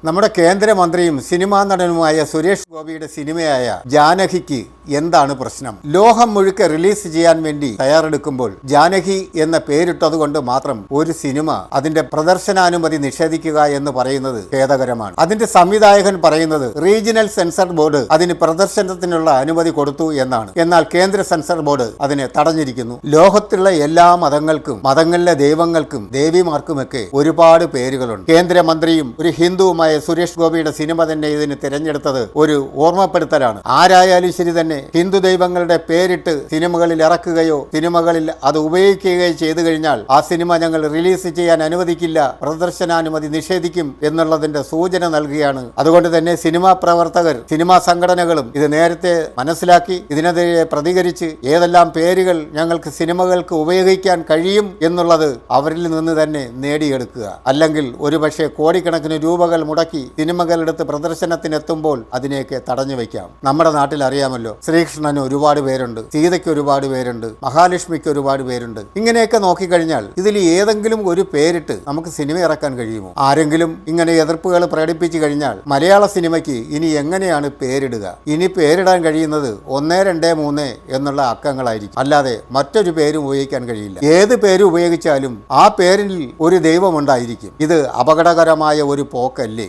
നമ്മുടെ കേന്ദ്രമന്ത്രിയും സിനിമാ നടനുമായ സുരേഷ് ഗോപിയുടെ സിനിമയായ ജാനകിക്ക് എന്താണ് പ്രശ്നം? ലോകം മുഴുക്കെ റിലീസ് ചെയ്യാൻ വേണ്ടി തയ്യാറെടുക്കുമ്പോൾ ജാനകി എന്ന പേരിട്ടതുകൊണ്ട് മാത്രം ഒരു സിനിമ അതിന്റെ പ്രദർശനാനുമതി നിഷേധിക്കുക എന്ന് പറയുന്നത് ഖേദകരമാണ്. അതിന്റെ സംവിധായകൻ പറയുന്നത് റീജിയണൽ സെൻസർ ബോർഡ് അതിന് പ്രദർശനത്തിനുള്ള അനുമതി കൊടുത്തു എന്നാണ്. എന്നാൽ കേന്ദ്ര സെൻസർ ബോർഡ് അതിനെ തടഞ്ഞിരിക്കുന്നു. ലോകത്തുള്ള എല്ലാ മതങ്ങൾക്കും മതങ്ങളിലെ ദൈവങ്ങൾക്കും ദേവിമാർക്കുമൊക്കെ ഒരുപാട് പേരുകളുണ്ട്. കേന്ദ്രമന്ത്രിയും ഒരു ഹിന്ദുവുമായ സുരേഷ് ഗോപിയുടെ സിനിമ തന്നെ ഇതിന് തിരഞ്ഞെടുത്തത് ഒരു ഓർമ്മപ്പെടുത്തലാണ്. ആരായാലും ശരി തന്നെ ഹിന്ദു ദൈവങ്ങളുടെ പേരിട്ട് സിനിമകളിൽ ഇറക്കുകയോ സിനിമകളിൽ അത് ഉപയോഗിക്കുകയോ ചെയ്തു കഴിഞ്ഞാൽ ആ സിനിമ ഞങ്ങൾ റിലീസ് ചെയ്യാൻ അനുവദിക്കില്ല, പ്രദർശനാനുമതി നിഷേധിക്കും എന്നുള്ളതിന്റെ സൂചന നൽകുകയാണ്. അതുകൊണ്ട് തന്നെ സിനിമാ പ്രവർത്തകർ സിനിമാ സംഘടനകളും ഇത് നേരത്തെ മനസ്സിലാക്കി ഇതിനെതിരെ പ്രതികരിച്ച് ഏതെല്ലാം പേരുകൾ ഞങ്ങൾക്ക് സിനിമകൾക്ക് ഉപയോഗിക്കാൻ കഴിയും എന്നുള്ളത് അവരിൽ നിന്ന് തന്നെ നേടിയെടുക്കുക. അല്ലെങ്കിൽ ഒരുപക്ഷെ കോടിക്കണക്കിന് രൂപകൾ മുടക്കി സിനിമകളെടുത്ത് പ്രദർശനത്തിനെത്തുമ്പോൾ അതിനെയൊക്കെ തടഞ്ഞു വയ്ക്കാം. നമ്മുടെ നാട്ടിൽ അറിയാമല്ലോ, ശ്രീകൃഷ്ണന് ഒരുപാട് പേരുണ്ട്, സീതയ്ക്ക് ഒരുപാട് പേരുണ്ട്, മഹാലക്ഷ്മിക്ക് ഒരുപാട് പേരുണ്ട്. ഇങ്ങനെയൊക്കെ നോക്കിക്കഴിഞ്ഞാൽ ഇതിൽ ഏതെങ്കിലും ഒരു പേരിട്ട് നമുക്ക് സിനിമ ഇറക്കാൻ കഴിയുമോ? ആരെങ്കിലും ഇങ്ങനെ എതിർപ്പുകൾ പ്രകടിപ്പിച്ചു കഴിഞ്ഞാൽ മലയാള സിനിമയ്ക്ക് ഇനി എങ്ങനെയാണ് പേരിടുക? ഇനി പേരിടാൻ കഴിയുന്നത് 1, 2, 3 എന്നുള്ള അക്കങ്ങളായിരിക്കും, അല്ലാതെ മറ്റൊരു പേരും ഉപയോഗിക്കാൻ കഴിയില്ല. ഏത് പേര് ഉപയോഗിച്ചാലും ആ പേരിൽ ഒരു ദൈവം ഉണ്ടായിരിക്കും. ഇത് അപകടകരമായ ഒരു പോക്കല്ലേ?